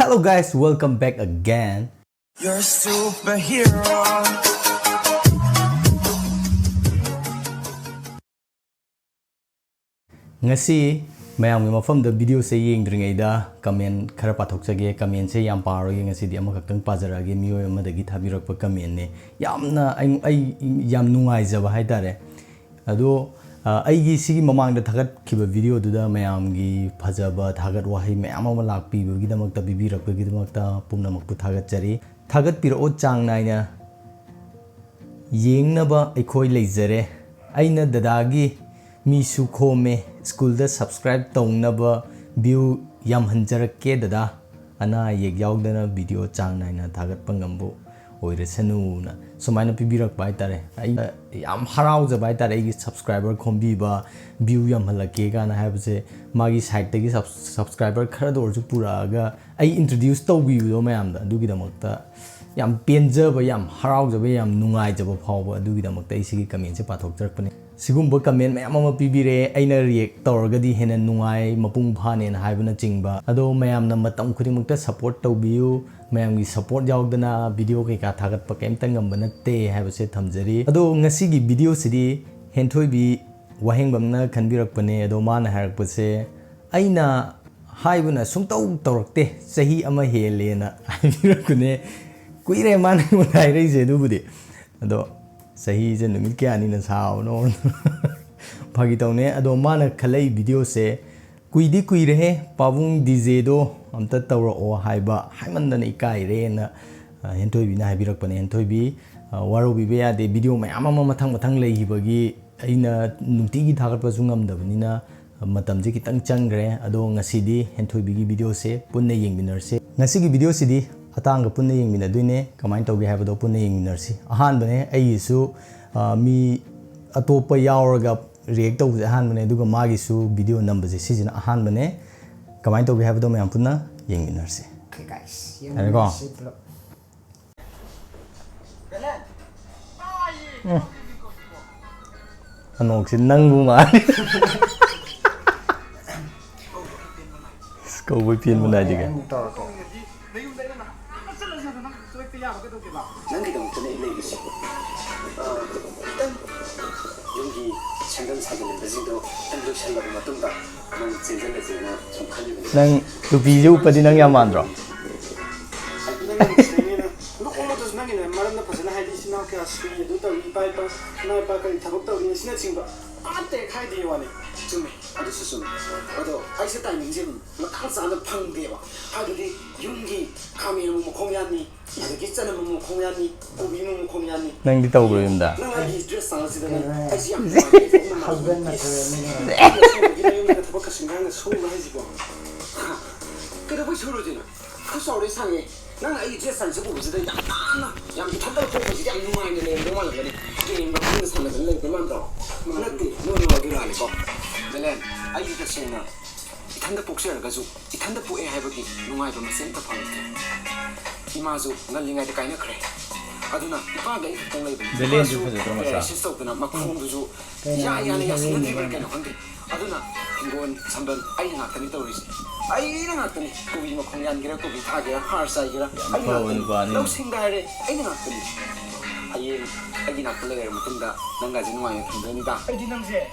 Hello guys, welcome back again. You're a superhero. Ngasi mayam mafam da video se yengdring da comment khara pathokjage comment se yam paro ye ngasi di amakak pajarage miyo amadagi thabirak pa comment ne yamna ai yam nungai jaba haidare ado aigi sigi mamang da thagat khiba video du da mayam gi phajaba thagat wahi mayam ama lakpi gi damak ta bibirak gi damak ta pumnamak pu thagat jari thagat piro o chang naina yengnaba ekhoi leijare aina dadagi mi su khome school da subscribe tawnaba view yam hanjarake dada ana yek yaudana video chang naina thagat pangambu oiresanu na sumaina pibirak bai tare ai yam harau ja bai tare gi subscriber khombi ba view yam halake ga na habse magi site tagi subscriber khara dor ju pura ga ai introduce tawbi do mayam da du gi damakta yam penjaba yam harau ja ba yam nungai ja ba phawba du gi damakta isi comment se pathok jarakpane sigumba comment mayam ama pibire aina react tawrgadi hena nungai mapung phane na haibana chingba ado mayam na matam khudimukta support tawbiu mayam gi support yaudana video ke ka thagat pa kem tangam banate haibase thamjari ado ngasi gi video sidi henthoi bi wahengbamna khanbirakpane ado mana harakpase aina haibuna sungtaw tawrakte sahi ama helena habirakune kuire man munai reise dubudi ado sahi je numit kya ni na sao no phagi tawne ado mana khalai video se kuidi kuire Pabung DJ do amta tawra o haiba haimandana ikai re na hentoi bi na habirakpane hentoi bi waro bi be ade video mayam ama mathang lei hibagi aina nunti gi thagat pa sungam dabani na matam je kitang changre ado ngasidi hentoi bi gi video se punna yengminarse ngasi gi video sidi atanga punna yengmina duine kamai tawge habado punna yengminarsi ahan bane aisu mi atopa yauraga react tawje ahan bane duga magi su video number je sijina ahan bane kamai tawge habado mayam punna yengminarsi okay guys are go anok sin nangbu ma ko boy pin mana diga nang tupi ju padi nang yam andro Aduh, saya sedang ingin makan sana pangge ba. Aduh di yungi kami mau komian ni, ada kita mau komian ni, kopi mau komian ni. nang di tahu belum dah. Nang lagi dress sana sih dengan siap. Husband material ni. Kita yang kita buat kesenangan suruh lagi juga. Kita boleh suruh je na. Kau suruh sange. Nang lagi dress sana suruh je dah. Yang kita tak tahu pun yang rumah ni lagi. Ini macam sana lagi kemana tu? Nanti nunggu lagi lah ni kau. Belen, ayu kesana. Itanda pukser gazu, itanda pu habagi, nungai ba masenta pamte. Imazu ngalingai de kaina kre. Aduna ipaga itong lay. Belen ju faze drama sa. Sisto na makhung du ju. Ya ni yasin ni ba kana khande. Aduna ngon samban ay ngakani tawris. Ay ngakani kuwi makhung yan gira kuwi thage har sai gira. Ay lo singare ay ngakani. Ay ay nakalaga matunda nanga jinwai khande da. Ay di nang je.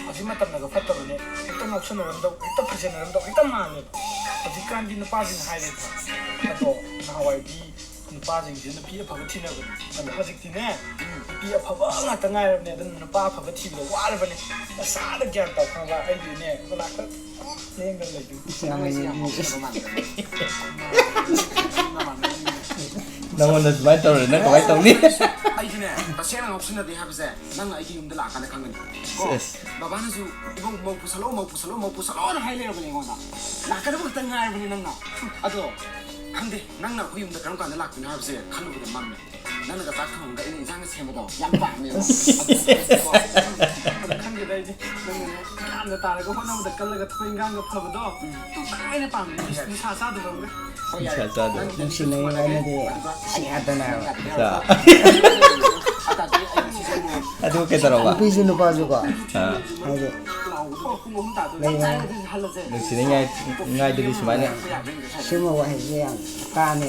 Asi matam na fatar ne. Ito option na ndo, ito present na ndo, ito mani. Asi kan di napa jin highlight. Ato na hawai di napa jin din pi pa thi na ko. Ano hajik ti ne. Pi pa ba nga ta ngai ne dan napa pa thi lo wa ba ne. Sa da gyan ta ka ba ai di ne. Ko la ka. Ne ngal le ju. Naman na smart tawre na kawai tawni. Aigine, tasena option na di habse. Nang aigi yum dala kana kangen. Yes. Baba na su ibong mau pusalo na haile ba ni ngona. Na kana ba tangai ba ni nang na. Ado. Hande nang na huyum da kan kan la kun habse khalu ba mamme. Nang ga ta khong ga ini jang se mo do. Yam ba me. Hande dai ji. Nang na ta ga hona da kal ga thoi ngang ga phab do. Tu sai na pam ni sa sa do ba. Nang sinay na de siyata na. Sa. Aduh kita rawa. Piso no pa juga. Ah. Ayo. ꯅꯨꯡꯁꯤꯅ ꯉꯥꯏꯗꯗꯤ ꯁꯨꯃꯥꯏꯅ ꯁꯤꯃ ꯋꯥꯍꯩꯁꯦ ꯌꯥꯝ ꯇꯥꯅꯦ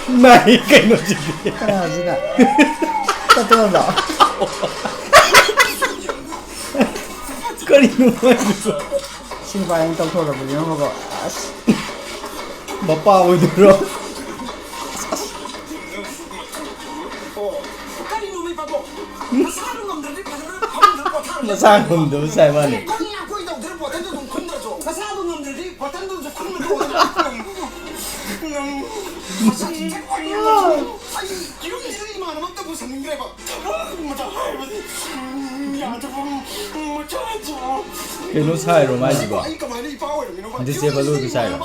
ꯅꯥꯏ ꯀꯩꯅꯣꯁꯤꯗꯤ ꯀꯅꯥꯁꯤꯅ ꯆꯠꯇꯣꯏꯕ ꯀꯔꯤꯅꯣ ꯍꯥꯏꯕꯗꯣ ꯁꯤ ꯅꯨꯄꯥ ꯇꯧꯊꯣꯔꯛꯄꯅꯤ ꯑꯃꯀꯣ ꯑꯁ ꯃꯄꯥ ꯑꯣꯏꯗꯣꯏꯔꯣ ꯃꯁꯥ ꯉꯝꯗꯕ ꯁꯥꯏ ꯃꯥꯅꯦ kayno sairo mai jiba dise balu bi sairo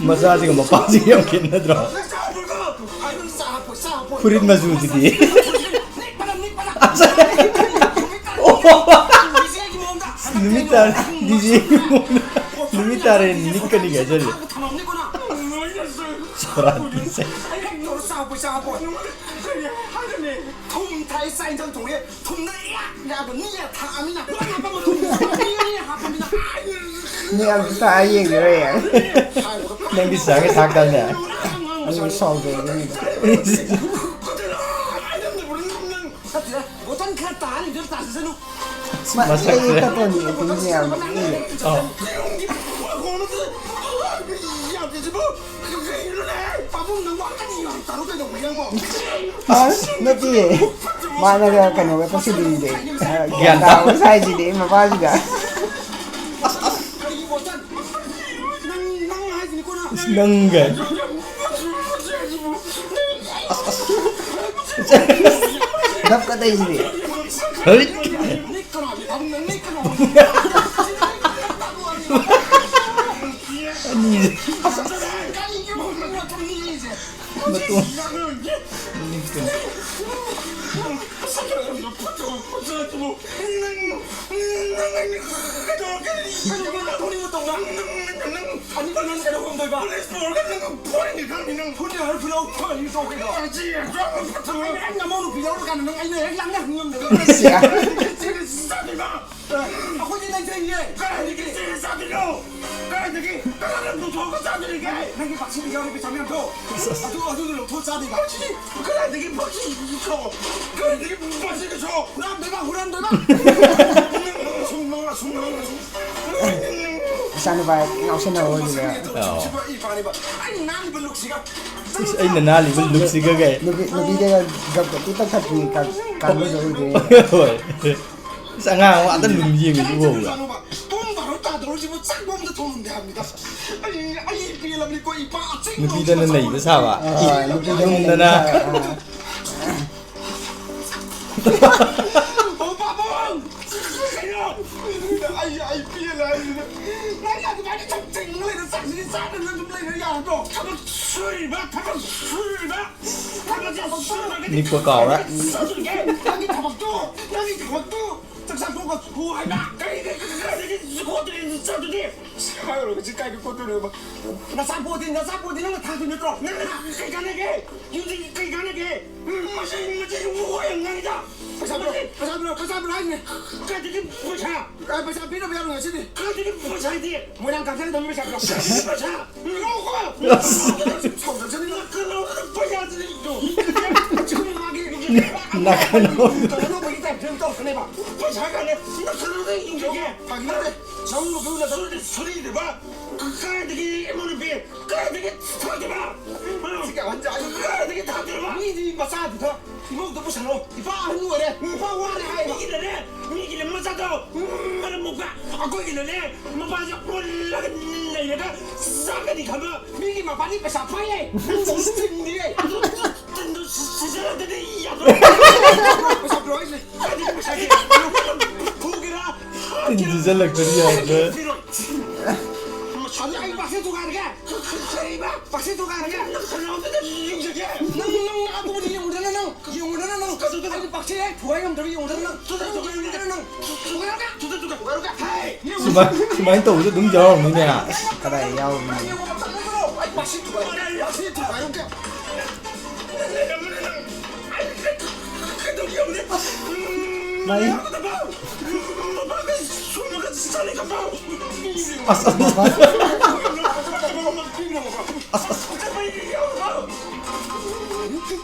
masa ji ga mapa ji yam kin na dro furit mazu ji di Nimitar DJ Nimitar nikka ni gajar Surat se ni ang sa ayeng re ya nang bisa ke thakal ne ani solve ni masak ini kata ni ini yang ini oh nanti mana dia kan orang pasti di deh ganda saya jadi apa juga nangga dapat kata ini betul sana baik ngau sana oh juga ai na nali bul look siga gai lebih dia gab kita tapi kan dulu deh oi sanga wa tan lum yi mi wo ga nupi da na nei ba sa ba dum da na ni ko ka ra nakano Tinju jalak tadi ada. 가르게. 제이바 박시 또 가르게. 능 아도리 용으로는 능 가서도 가지 박시 부하 용들이 용으로는 Sumay to cho đúng giờ nữa nha. cái này nhau 박시 부하 용게. đấy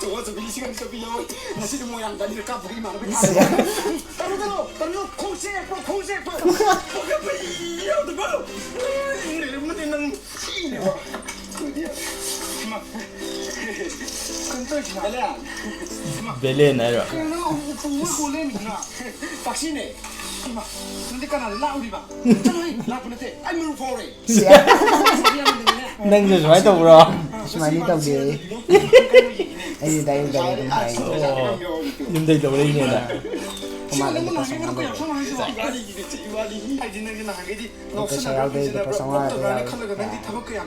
좋아서 이 시간 잡이요. 다시 모양 다리를 까부기 말아. 따로 공시해 공시해. 이어도 봐. 이러면은 Belen này rồi. 박신해. 이마. 근데 까나 라우리 봐. 저는 라프는데 I'm for it. Nâng rồi sumay to bro. mà đi tàu đi đây đây này Nhưng đây đâu đây nè. không ai được sống ăn được cái xe ao đây được sống ăn được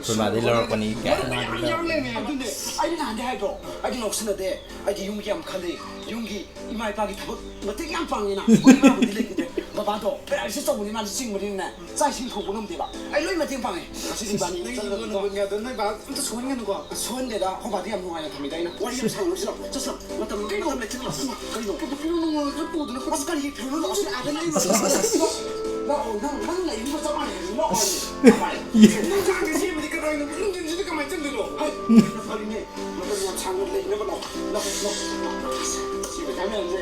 Rồi mà đây là con ý cả. 아니 나한테 해도 아니 녹슨데 아니 용기 안 칸데 용기 이마에 빠기 타고 뭐 되게 안 빵이나 이마 들리게 뭐 봐도 별시 소문이 나지 친구들이네 자신 보고는 돼봐 아니 로이마 띵빵에 사실 반이 이거는 뭔가 너네 봐 근데 소원하는 거 소원대다 호바디 안 놓아야 됩니다 이나 원래 상으로 싫어 졌어 맞다 그리고 몇 번 왔어 그리고 그 필요는 거 보드는 거 아직까지 필요는 없이 아들이 나나 이거 잡아내 너 아니 너 자기 집에 그러는 무슨 짓을 가만 있던데도 빨리네 너가 창을 내는 거 너. 집에 가면 이제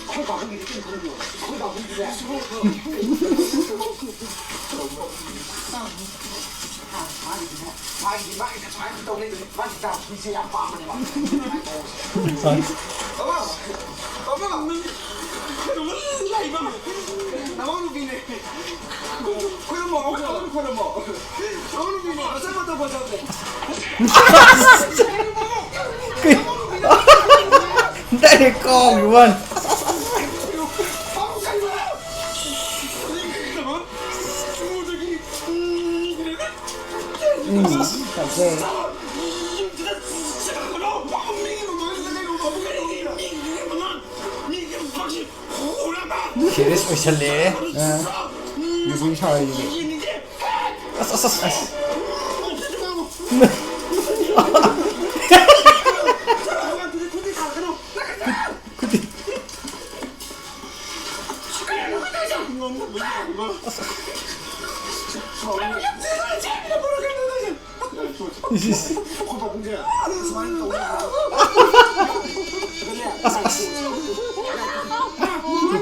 거기 가보기 좀 그런 거. 거기 가보기 그래. 많이 또 내가 많이 다 이제 안 빠면 막. 어머. 라이브. 나만 비네. 그럼 뭐 그럼 뭐. 나만 비네. 어제부터 보자고. Đây con luôn. phải ghê Here especially. 무슨 소리 Pabung DJ.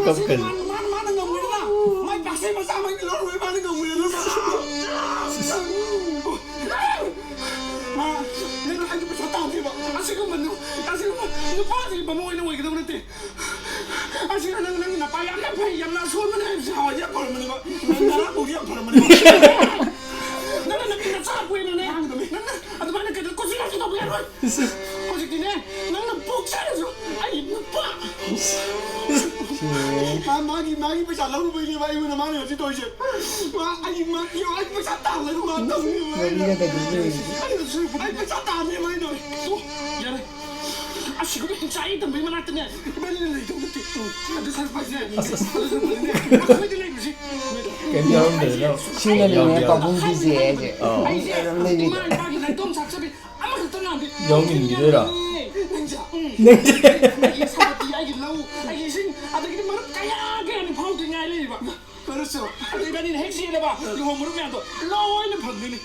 Không cần. Mày bác sĩ mà sao mày nói với ba cái ngồng người đó mà 내가 한개 줬다 한테 봐. 아시고만 너 빠지 뭐 뭐이는 거 이거 그랬대. 아시가 나 빠야 나 빠야 나 손만 해. 사와야 벌면 뭐. 나 우리 안 벌면 뭐. 나는 그냥 차 보이는 애 하는 거. 나는 아주 많이 그 고생하지도 못해. 고생이네. 나는 복사해서 아이 못 봐. 마기 bây giờ lâu rồi như vậy mà nói gì tôi chứ mà anh mà yêu anh mới sát tàn rồi mà đâu như vậy đi ra đây đúng rồi anh mới sát tàn như vậy rồi giờ đây à chỉ có biết cháy tầm mấy mà nát tên này bên này không được anh cứ sang phải gì không biết cái này gì Cái gì không được đâu. 신년에 Pabung DJ 이제 anh 내비 này tôm sạch sẽ bị 아마 그랬던 안 돼. 영인 믿어라. 냉자. 냉자. 이게 사람들이 알기 라우. 이게 신 아들이 말을 까야게 하는 파우드 냐이래 봐. 그렇죠. 아들이 핵심이래 봐. 이거 모르면 안 돼. 라우에는 반대니.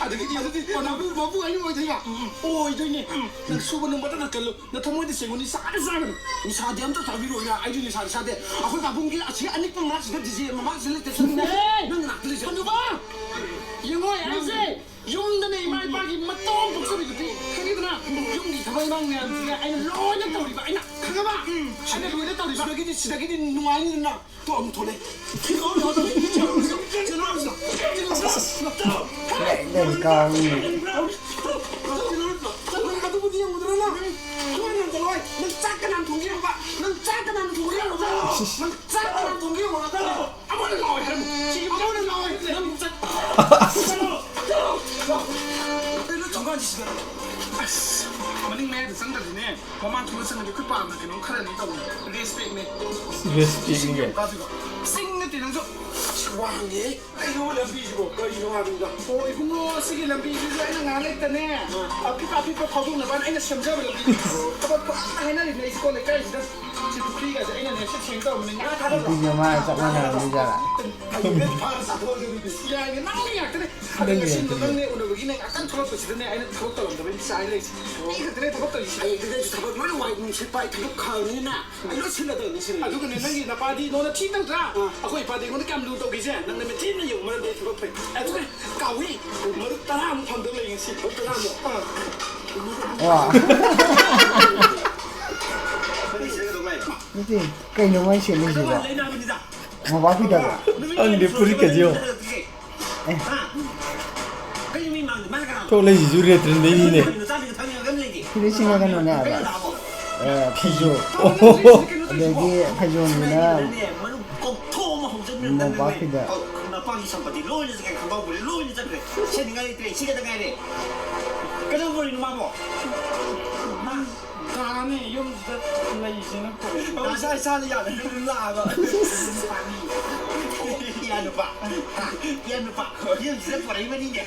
아들이 나부 뭐부 아니 뭐 되냐. 오 이더니 나 수분은 뭐다 갈로. 나 통모디 생원이 싸르싸르. 이 사대함도 다비로야. 아이들이 사대. 아고 가봉기 아치 아니빵 맛이 되지. 맛을 때서네. 넌 낙들이지. 누가? 이거 알지? 용단의 이말 빠기 맛도 복잡이 그때 그게구나 용기 가만히 막내 아니 로냐 떠오리 봐 아니나 가가 봐 아니 로냐 떠오리 봐 시작이 누아니 나 또 아무 토네 이거 너도 đây con 나도 부디 형 오더라나 그러면 저거 넌 짝깐한 동기랑 봐. 넌 짝깐한 동기랑 봐. 넌 짝깐한 동기랑 봐. 아무나 나와. 지금 아무나 나와. 넌 그래도 정관지시더라. 아씨, 만약 내가 상관이네. 뭐만 두고 쓰는 게 급하면 그냥 칼을 내다고. 레스펙네. 레스펙이게. 가지고 생내 때는 좀 왕이 아이고 람비지고 거기로 하는가 어, 이거 쓰기 람비지고 아이는 안 했다네. 아, 피파 파동나 반 아이는 심잡을 람비. 그거 아이는 내 이거 내 까지다. 지금 크리가 아이는 내 시청도 없는 거 다. 비디오 마 잠깐만 보자. 아이고 바로 사도를 야, 이게 낭이야. 그래. 하는 신도 낭네 오늘 여기는 약간 털었고 지던네 아이는 털었다 온다. 왠지 사이를 이거 그래 털었다 이 아이 그래 잡아 뭘 와이 실파이 그렇가니나 아이로 실라도 무슨 아, 그거 내 낭이 나 바디 너는 티다다. 아고이 바디 너는 감도 또기제. 나는 내 티는 요 말은 내 털었다. 아, 그래. 가위. 머리 따라하면 판들어 이게 씨. 따라하면. 와. Niti, kay no may sili siya. Mabaki daw. Ang di puri ka jiyo. To lai ju re tren dei ne. Sili siya ka no na ba. Pijo. Adagi pijo ni na. Mabaki daw. 가네 용지다 레이지는 거. 사이사는 야, 나가. 야는 봐. 야는 봐. 용지다 버리면이네.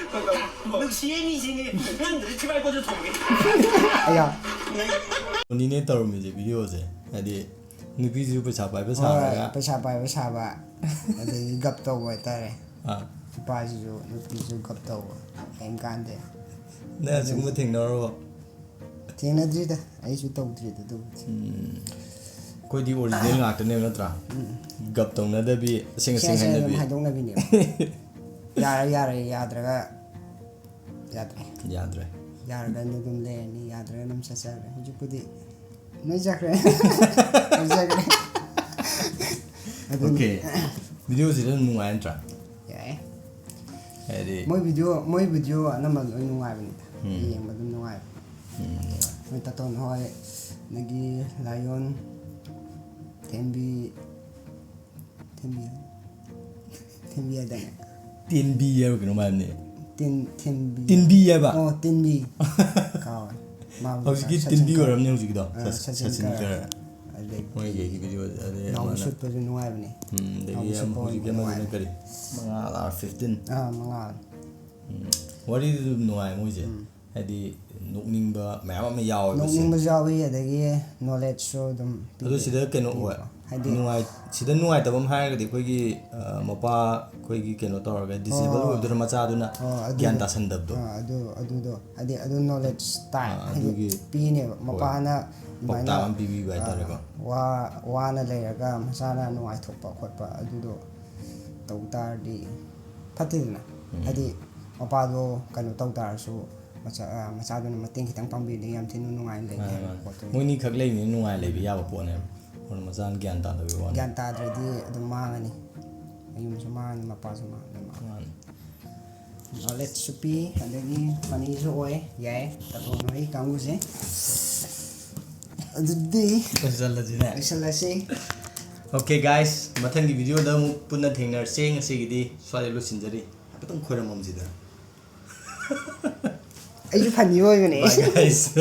너 시행이시니. 난들 제발 거저 통게. Aya. Nine taro me je video je. Adi nupi ju paisa pai paisa ga. Paisa pai paisa ba. Adagi gap to go tare. Ah. Pa ju nupi ju gap to go. Engkande. Na sungma thengnaro. Thengnadrida. Ai ju tawdrida du. Koi di original ngakne natra. Gap tongna da bi sing sing han da bi. Hai dong na bi ne. Yadraga. Yadre. Yadraga nugum le ni yadraga nam sasara. Hujupudi. Noi jakre. Jakre. Okay. Video zira nungai ntra. Yeah. Adi. Moi video anama nungai bani. Yeng madum nungai. Noi taton hoi nagi lion tembi ada. Tin bi ya ko ma ne. Tembi. Tin bi ya ba. Oh tembi. Kaw. Ma. Hauski tin bi waram ne hauski do. Sachin Kar. Adeg. Moi ge video ade Now amana. shoot pa nungai bani. Dagi am hauski ma ne kari. Mga 15. Mga. Wari du nungai mo je. Adi nokning ba mayam ma yaw ba se. Nokning ba jawi adagi knowledge so dum. Ado sida keno wa. Nungai sida nungai tabam hai ga di koi gi mapa koi gi keno tor ga disable wa dur macha duna gyan ta sandab do. Adu knowledge style. Pi ne mapa na Bokta am bibi ba ta ko. Wa na le ga masana nungai thokpa khotpa adu do tawtar di phatina. Adi mapa do kanu tawtar so macha do mating kitang pambi de yam thinu nungai le. Moi ni khak le ni nungai le bi ya ba po ne. Or masan gyan ta do wa. Gyan ta dredi adu mangani. Ayun sa man mapa sa man. Knowledge supi adagi pani so oi yai tatonoi kamu se. Adudi Pasal la jine. isalasi. Okay guys, mathang gi video da mu punna thengnar se ngasi gi di swale lo sinjari. Patang khoram am jida. Ayu pani oi ne. Bye guys.